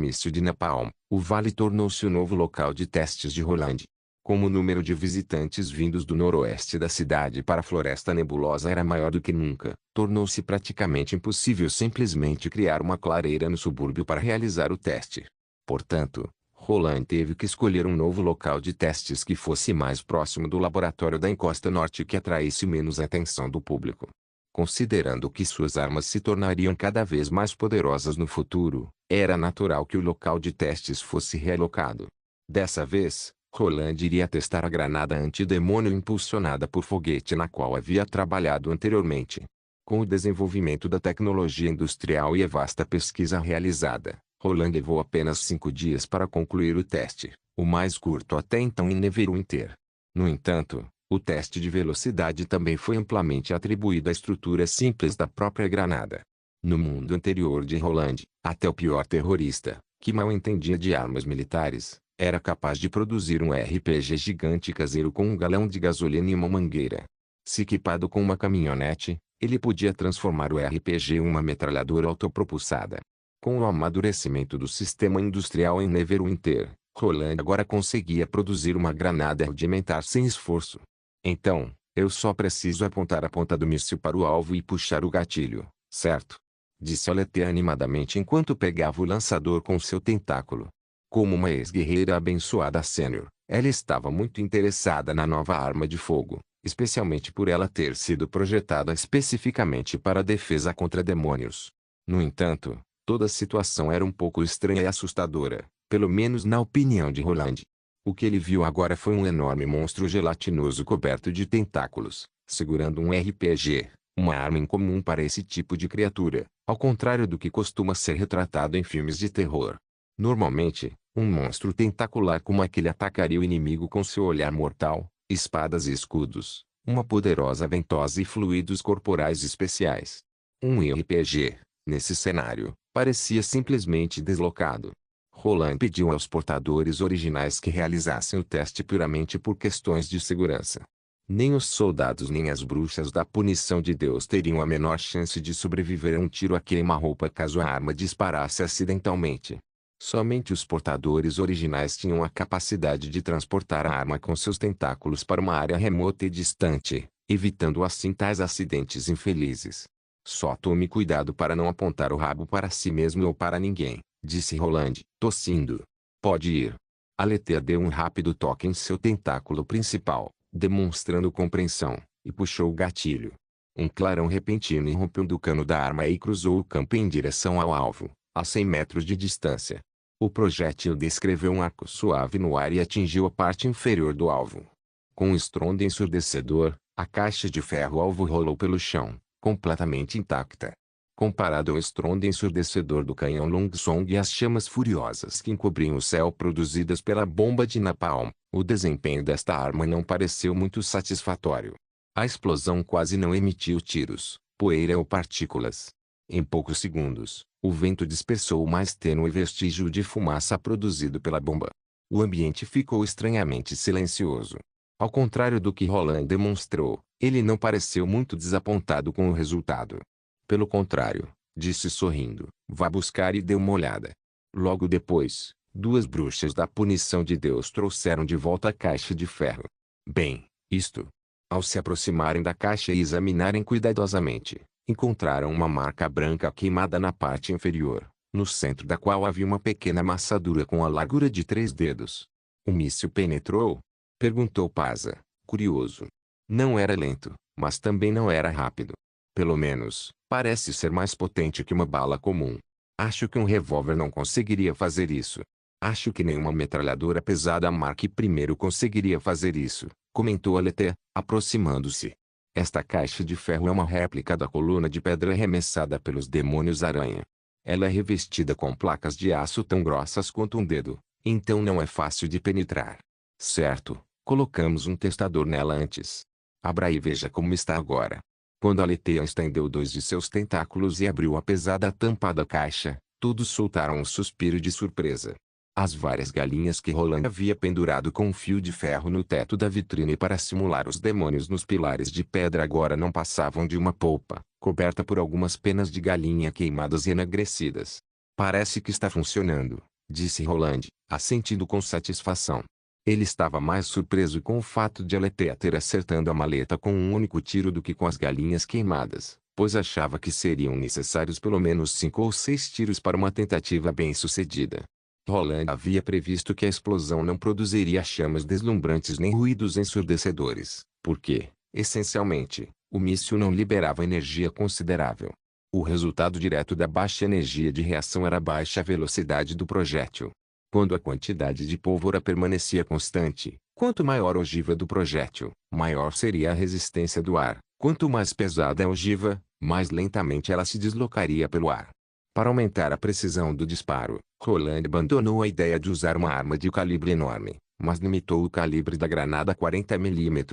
míssil de Napalm, o vale tornou-se o novo local de testes de Roland. Como o número de visitantes vindos do noroeste da cidade para a Floresta Nebulosa era maior do que nunca, tornou-se praticamente impossível simplesmente criar uma clareira no subúrbio para realizar o teste. Portanto, Roland teve que escolher um novo local de testes que fosse mais próximo do laboratório da encosta norte e que atraísse menos a atenção do público. Considerando que suas armas se tornariam cada vez mais poderosas no futuro, era natural que o local de testes fosse realocado. Dessa vez, Roland iria testar a granada antidemônio impulsionada por foguete na qual havia trabalhado anteriormente. Com o desenvolvimento da tecnologia industrial e a vasta pesquisa realizada, Roland levou apenas 5 dias para concluir o teste, o mais curto até então em Neverwinter. No entanto, o teste de velocidade também foi amplamente atribuído à estrutura simples da própria granada. No mundo anterior de Roland, até o pior terrorista, que mal entendia de armas militares, era capaz de produzir um RPG gigante caseiro com um galão de gasolina e uma mangueira. Se equipado com uma caminhonete, ele podia transformar o RPG em uma metralhadora autopropulsada. Com o amadurecimento do sistema industrial em Neverwinter, Roland agora conseguia produzir uma granada rudimentar sem esforço. Então, eu só preciso apontar a ponta do míssil para o alvo e puxar o gatilho, certo? Disse Olete animadamente enquanto pegava o lançador com seu tentáculo. Como uma ex-guerreira abençoada sênior, Ela estava muito interessada na nova arma de fogo, especialmente por ela ter sido projetada especificamente para a defesa contra demônios. No entanto, toda a situação era um pouco estranha e assustadora, pelo menos na opinião de Roland. O que ele viu agora foi um enorme monstro gelatinoso coberto de tentáculos, segurando um RPG, uma arma incomum para esse tipo de criatura, ao contrário do que costuma ser retratado em filmes de terror. Normalmente, um monstro tentacular como aquele atacaria o inimigo com seu olhar mortal, espadas e escudos, uma poderosa ventosa e fluidos corporais especiais. Um RPG, nesse cenário, parecia simplesmente deslocado. Roland pediu aos portadores originais que realizassem o teste puramente por questões de segurança. Nem os soldados nem as bruxas da punição de Deus teriam a menor chance de sobreviver a um tiro a queima-roupa caso a arma disparasse acidentalmente. Somente os portadores originais tinham a capacidade de transportar a arma com seus tentáculos para uma área remota e distante, evitando assim tais acidentes infelizes. Só tome cuidado para não apontar o rabo para si mesmo ou para ninguém, disse Roland, tossindo. Pode ir. Aletea deu um rápido toque em seu tentáculo principal, demonstrando compreensão, e puxou o gatilho. Um clarão repentino irrompeu do cano da arma e cruzou o campo em direção ao alvo, a 100 metros de distância. O projétil descreveu um arco suave no ar e atingiu a parte inferior do alvo. Com um estrondo ensurdecedor, a caixa de ferro-alvo rolou pelo chão, completamente intacta. Comparado ao estrondo ensurdecedor do canhão Longsong e às chamas furiosas que encobriam o céu produzidas pela bomba de napalm, o desempenho desta arma não pareceu muito satisfatório. A explosão quase não emitiu tiros, poeira ou partículas. Em poucos segundos, o vento dispersou o mais tênue vestígio de fumaça produzido pela bomba. O ambiente ficou estranhamente silencioso. Ao contrário do que Roland demonstrou, ele não pareceu muito desapontado com o resultado. Pelo contrário, disse sorrindo, vá buscar e dê uma olhada. Logo depois, duas bruxas da punição de Deus trouxeram de volta a caixa de ferro. Bem, isto. Ao se aproximarem da caixa e examinarem cuidadosamente, encontraram uma marca branca queimada na parte inferior, no centro da qual havia uma pequena amassadura com a largura de 3 dedos. O míssil penetrou? Perguntou Paza, curioso. Não era lento, mas também não era rápido. Pelo menos, parece ser mais potente que uma bala comum. Acho que um revólver não conseguiria fazer isso. Acho que nenhuma metralhadora pesada Mark I conseguiria fazer isso, comentou Aletea, aproximando-se. Esta caixa de ferro é uma réplica da coluna de pedra arremessada pelos demônios-aranha. Ela é revestida com placas de aço tão grossas quanto um dedo, então não é fácil de penetrar. Certo, colocamos um testador nela antes. Abra e veja como está agora. Quando Aletea estendeu 2 de seus tentáculos e abriu a pesada tampa da caixa, todos soltaram um suspiro de surpresa. As várias galinhas que Roland havia pendurado com um fio de ferro no teto da vitrine para simular os demônios nos pilares de pedra agora não passavam de uma polpa, coberta por algumas penas de galinha queimadas e enegrecidas. Parece que está funcionando, disse Roland, assentindo com satisfação. Ele estava mais surpreso com o fato de Aletea ter acertado a maleta com um único tiro do que com as galinhas queimadas, pois achava que seriam necessários pelo menos 5 ou 6 tiros para uma tentativa bem-sucedida. Roland havia previsto que a explosão não produziria chamas deslumbrantes nem ruídos ensurdecedores, porque, essencialmente, o míssil não liberava energia considerável. O resultado direto da baixa energia de reação era a baixa velocidade do projétil. Quando a quantidade de pólvora permanecia constante, quanto maior a ogiva do projétil, maior seria a resistência do ar. Quanto mais pesada a ogiva, mais lentamente ela se deslocaria pelo ar. Para aumentar a precisão do disparo, Roland abandonou a ideia de usar uma arma de calibre enorme, mas limitou o calibre da granada a 40 mm,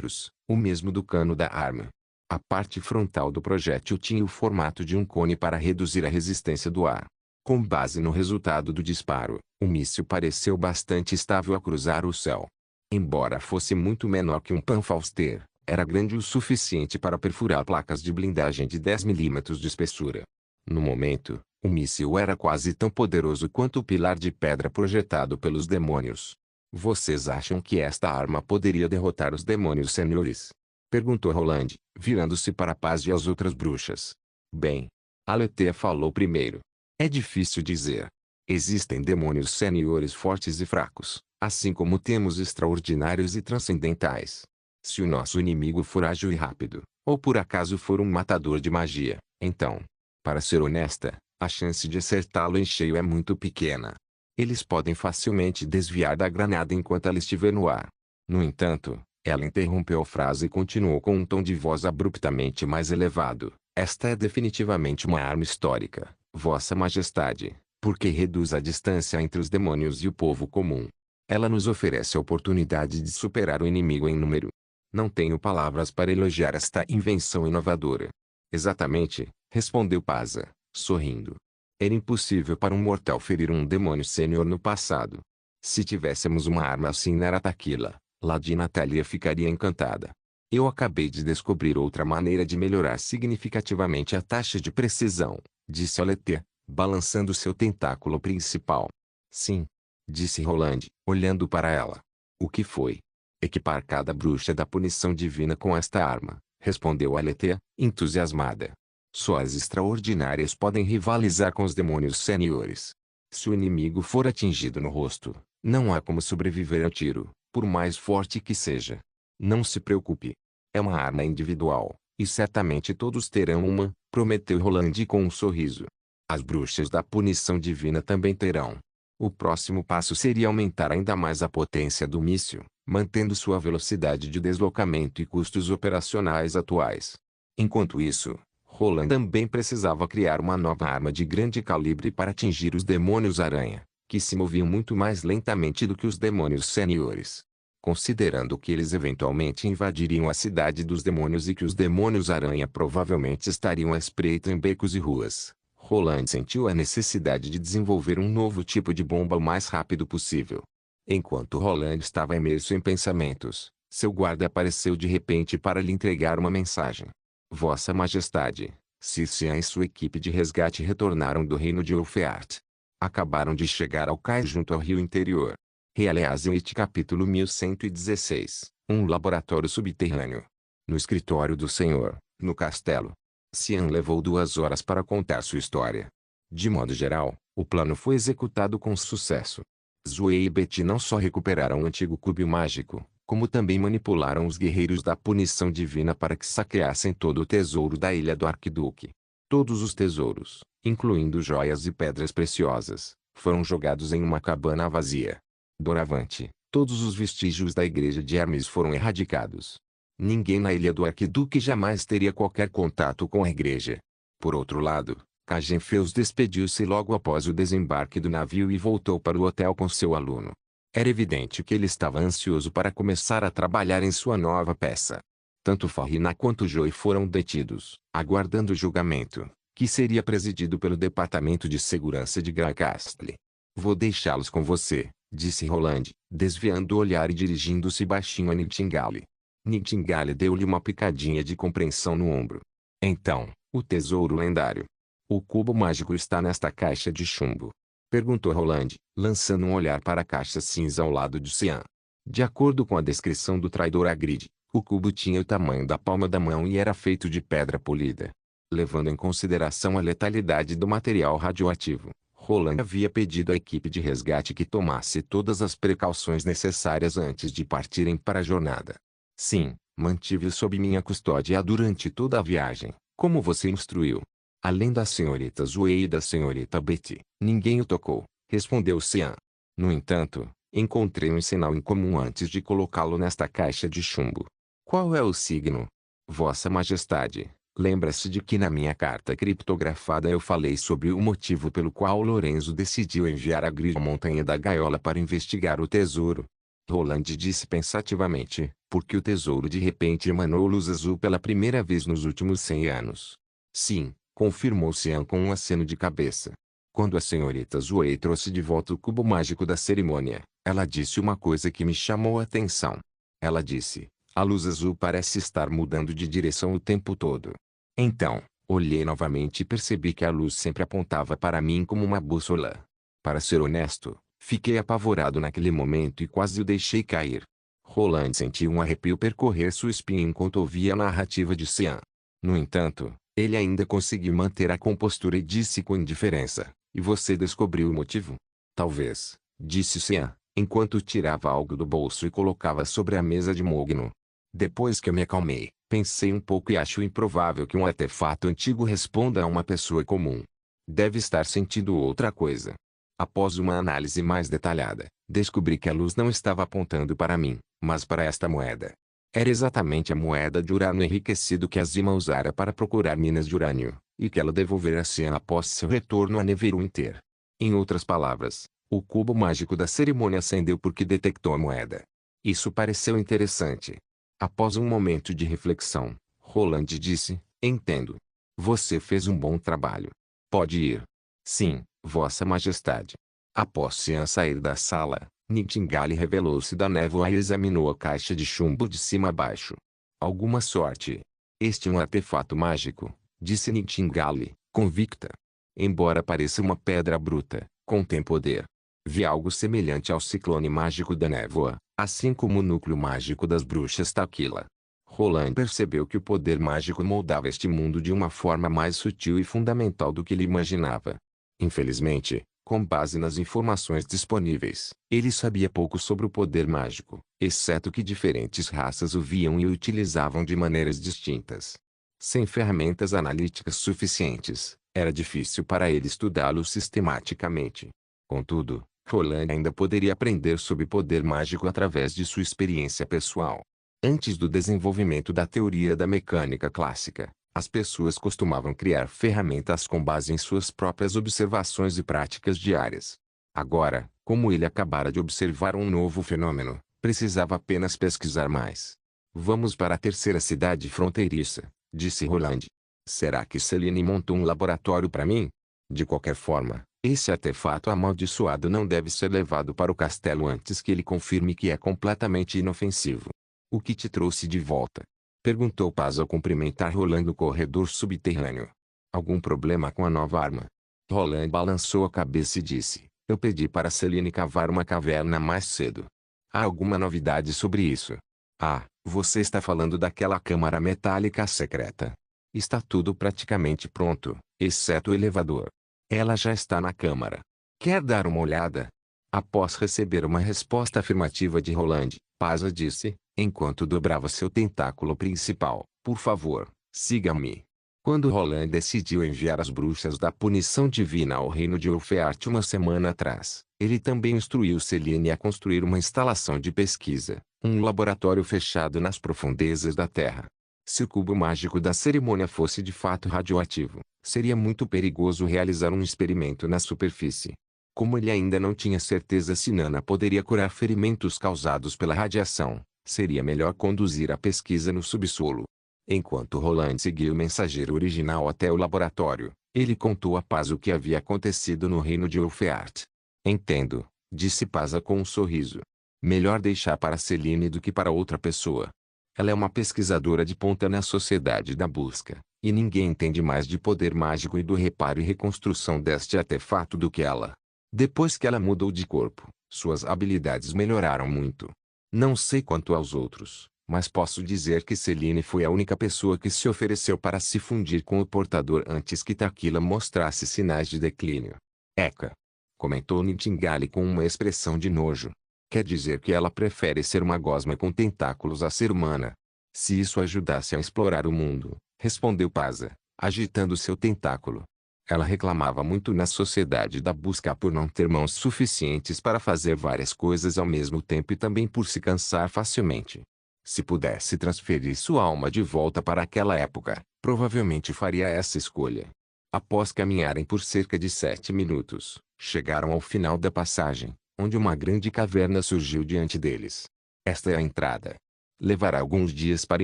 o mesmo do cano da arma. A parte frontal do projétil tinha o formato de um cone para reduzir a resistência do ar. Com base no resultado do disparo, o míssil pareceu bastante estável a cruzar o céu. Embora fosse muito menor que um Panfauster, era grande o suficiente para perfurar placas de blindagem de 10 mm de espessura. No momento, o míssil era quase tão poderoso quanto o pilar de pedra projetado pelos demônios. Vocês acham que esta arma poderia derrotar os demônios senhores? Perguntou Roland, virando-se para Paz e as outras bruxas. Bem, Aletea falou primeiro. É difícil dizer. Existem demônios senhores fortes e fracos, Assim como temos extraordinários e transcendentais. Se o nosso inimigo for ágil e rápido, ou por acaso for um matador de magia, então, para ser honesta, a chance de acertá-lo em cheio é muito pequena. Eles podem facilmente desviar da granada enquanto ela estiver no ar. No entanto, ela interrompeu a frase e continuou com um tom de voz abruptamente mais elevado. Esta é definitivamente uma arma histórica, Vossa Majestade, porque reduz a distância entre os demônios e o povo comum. Ela nos oferece a oportunidade de superar o inimigo em número. Não tenho palavras para elogiar esta invenção inovadora. Exatamente, respondeu Paza, sorrindo. Era impossível para um mortal ferir um demônio sênior no passado. Se tivéssemos uma arma assim na Aratakila, Lady Natalia ficaria encantada. Eu acabei de descobrir outra maneira de melhorar significativamente a taxa de precisão, disse Aletheia, balançando seu tentáculo principal. Sim, disse Roland, olhando para ela. O que foi? Equipar cada bruxa da punição divina com esta arma, respondeu Aletheia, entusiasmada. Só as extraordinárias podem rivalizar com os demônios seniores. Se o inimigo for atingido no rosto, não há como sobreviver ao tiro, por mais forte que seja. Não se preocupe. É uma arma individual, e certamente todos terão uma, prometeu Roland com um sorriso. As bruxas da punição divina também terão. O próximo passo seria aumentar ainda mais a potência do míssil, mantendo sua velocidade de deslocamento e custos operacionais atuais. Enquanto isso, Roland também precisava criar uma nova arma de grande calibre para atingir os demônios-aranha, que se moviam muito mais lentamente do que os demônios seniores. Considerando que eles eventualmente invadiriam a cidade dos demônios e que os demônios-aranha provavelmente estariam à espreita em becos e ruas, Roland sentiu a necessidade de desenvolver um novo tipo de bomba o mais rápido possível. Enquanto Roland estava imerso em pensamentos, seu guarda apareceu de repente para lhe entregar uma mensagem. Vossa Majestade, Cissian e sua equipe de resgate retornaram do reino de Ulfeart. Acabaram de chegar ao cais junto ao rio interior. Realeaziuit capítulo 1116, um laboratório subterrâneo. No escritório do Senhor, no castelo. Cian levou 2 horas para contar sua história. De modo geral, o plano foi executado com sucesso. Zoe e Betty não só recuperaram o antigo cubo mágico, como também manipularam os guerreiros da punição divina para que saqueassem todo o tesouro da ilha do Arquiduque. Todos os tesouros, incluindo joias e pedras preciosas, foram jogados em uma cabana vazia. Doravante, todos os vestígios da igreja de Hermes foram erradicados. Ninguém na ilha do Arquiduque jamais teria qualquer contato com a igreja. Por outro lado, Cagenfeus despediu-se logo após o desembarque do navio e voltou para o hotel com seu aluno. Era evidente que ele estava ansioso para começar a trabalhar em sua nova peça. Tanto Farina quanto Joey foram detidos, aguardando o julgamento, que seria presidido pelo Departamento de Segurança de Greycastle. Vou deixá-los com você, disse Roland, desviando o olhar e dirigindo-se baixinho a Nightingale. Nightingale deu-lhe uma picadinha de compreensão no ombro. Então, o tesouro lendário. O cubo mágico está nesta caixa de chumbo? Perguntou Roland, lançando um olhar para a caixa cinza ao lado de Cian. De acordo com a descrição do traidor Hagrid, o cubo tinha o tamanho da palma da mão e era feito de pedra polida. Levando em consideração a letalidade do material radioativo, Roland havia pedido à equipe de resgate que tomasse todas as precauções necessárias antes de partirem para a jornada. Sim, mantive-o sob minha custódia durante toda a viagem, como você instruiu. Além da senhorita Zoe e da senhorita Betty, ninguém o tocou, respondeu Cian. No entanto, encontrei um sinal em comum antes de colocá-lo nesta caixa de chumbo. Qual é o signo? Vossa Majestade, lembra-se de que na minha carta criptografada eu falei sobre o motivo pelo qual Lorenzo decidiu enviar a Grid à Montanha da Gaiola para investigar o tesouro. Roland disse pensativamente, porque o tesouro de repente emanou luz azul pela primeira vez nos últimos 100 anos. Sim, confirmou Cian com um aceno de cabeça. Quando a senhorita Zoe trouxe de volta o cubo mágico da cerimônia, ela disse uma coisa que me chamou a atenção. Ela disse, a luz azul parece estar mudando de direção o tempo todo. Então, olhei novamente e percebi que a luz sempre apontava para mim como uma bússola. Para ser honesto, fiquei apavorado naquele momento e quase o deixei cair. Roland sentiu um arrepio percorrer sua espinha enquanto ouvia a narrativa de Cian. No entanto, ele ainda conseguiu manter a compostura e disse com indiferença, e você descobriu o motivo? Talvez, disse Cian, enquanto tirava algo do bolso e colocava sobre a mesa de mogno. Depois que eu me acalmei, pensei um pouco e acho improvável que um artefato antigo responda a uma pessoa comum. Deve estar sentindo outra coisa. Após uma análise mais detalhada, descobri que a luz não estava apontando para mim, mas para esta moeda. Era exatamente a moeda de urânio enriquecido que Azima usara para procurar minas de urânio, e que ela devolvera a Cian após seu retorno a Neverwinter. Em outras palavras, o cubo mágico da cerimônia acendeu porque detectou a moeda. Isso pareceu interessante. Após um momento de reflexão, Roland disse: entendo. Você fez um bom trabalho. Pode ir. Sim, Vossa Majestade. Após Cian sair da sala, Nightingale revelou-se da névoa e examinou a caixa de chumbo de cima a baixo. Alguma sorte. Este é um artefato mágico, disse Nightingale, convicta. Embora pareça uma pedra bruta, contém poder. Vi algo semelhante ao ciclone mágico da névoa, assim como o núcleo mágico das bruxas Taquila. Roland percebeu que o poder mágico moldava este mundo de uma forma mais sutil e fundamental do que ele imaginava. Infelizmente, com base nas informações disponíveis, ele sabia pouco sobre o poder mágico, exceto que diferentes raças o viam e o utilizavam de maneiras distintas. Sem ferramentas analíticas suficientes, era difícil para ele estudá-lo sistematicamente. Contudo, Roland ainda poderia aprender sobre poder mágico através de sua experiência pessoal. Antes do desenvolvimento da teoria da mecânica clássica, as pessoas costumavam criar ferramentas com base em suas próprias observações e práticas diárias. Agora, como ele acabara de observar um novo fenômeno, precisava apenas pesquisar mais. Vamos para a terceira cidade fronteiriça, disse Roland. Será que Celine montou um laboratório para mim? De qualquer forma, esse artefato amaldiçoado não deve ser levado para o castelo antes que ele confirme que é completamente inofensivo. O que te trouxe de volta? Perguntou Paz ao cumprimentar Roland no corredor subterrâneo. Algum problema com a nova arma? Roland balançou a cabeça e disse: eu pedi para Celine cavar uma caverna mais cedo. Há alguma novidade sobre isso? Ah, você está falando daquela câmara metálica secreta. Está tudo praticamente pronto, exceto o elevador. Ela já está na câmara. Quer dar uma olhada? Após receber uma resposta afirmativa de Roland, Paz disse, enquanto dobrava seu tentáculo principal: por favor, siga-me. Quando Roland decidiu enviar as bruxas da punição divina ao reino de Ulfeart uma semana atrás, ele também instruiu Celine a construir uma instalação de pesquisa, um laboratório fechado nas profundezas da Terra. Se o cubo mágico da cerimônia fosse de fato radioativo, seria muito perigoso realizar um experimento na superfície. Como ele ainda não tinha certeza se Nana poderia curar ferimentos causados pela radiação, seria melhor conduzir a pesquisa no subsolo. Enquanto Roland seguiu o mensageiro original até o laboratório, ele contou a Paz o que havia acontecido no reino de Ulfeart. Entendo, disse Paz com um sorriso. Melhor deixar para Celine do que para outra pessoa. Ela é uma pesquisadora de ponta na sociedade da busca, e ninguém entende mais de poder mágico e do reparo e reconstrução deste artefato do que ela. Depois que ela mudou de corpo, suas habilidades melhoraram muito. Não sei quanto aos outros, mas posso dizer que Celine foi a única pessoa que se ofereceu para se fundir com o portador antes que Taquila mostrasse sinais de declínio. Eca! Comentou Nightingale com uma expressão de nojo. Quer dizer que ela prefere ser uma gosma com tentáculos a ser humana. Se isso ajudasse a explorar o mundo, respondeu Paza, agitando seu tentáculo. Ela reclamava muito na sociedade da busca por não ter mãos suficientes para fazer várias coisas ao mesmo tempo e também por se cansar facilmente. Se pudesse transferir sua alma de volta para aquela época, provavelmente faria essa escolha. Após caminharem por cerca de 7 minutos, chegaram ao final da passagem, onde uma grande caverna surgiu diante deles. Esta é a entrada. Levará alguns dias para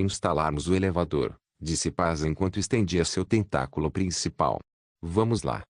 instalarmos o elevador, disse Paz enquanto estendia seu tentáculo principal. Vamos lá.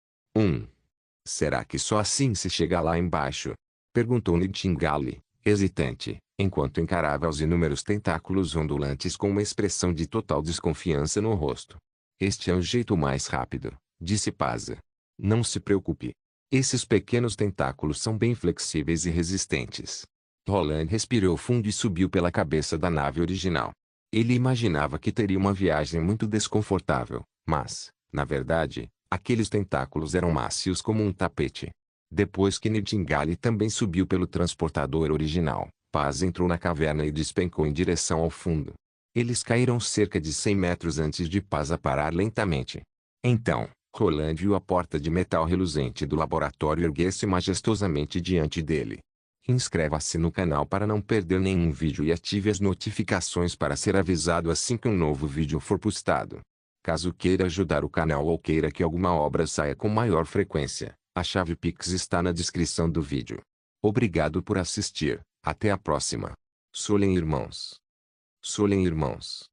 Será que só assim se chega lá embaixo? Perguntou Nightingale, hesitante, enquanto encarava os inúmeros tentáculos ondulantes com uma expressão de total desconfiança no rosto. Este é o jeito mais rápido, disse Paza. Não se preocupe. Esses pequenos tentáculos são bem flexíveis e resistentes. Roland respirou fundo e subiu pela cabeça da nave original. Ele imaginava que teria uma viagem muito desconfortável, mas, na verdade, aqueles tentáculos eram mácios como um tapete. Depois que Nightingale também subiu pelo transportador original, Paz entrou na caverna e despencou em direção ao fundo. Eles caíram cerca de 100 metros antes de Paz a parar lentamente. Então, Roland viu a porta de metal reluzente do laboratório erguer-se majestosamente diante dele. Inscreva-se no canal para não perder nenhum vídeo e ative as notificações para ser avisado assim que um novo vídeo for postado. Caso queira ajudar o canal ou queira que alguma obra saia com maior frequência, a chave Pix está na descrição do vídeo. Obrigado por assistir, até a próxima. Solen Irmãos. Solen Irmãos.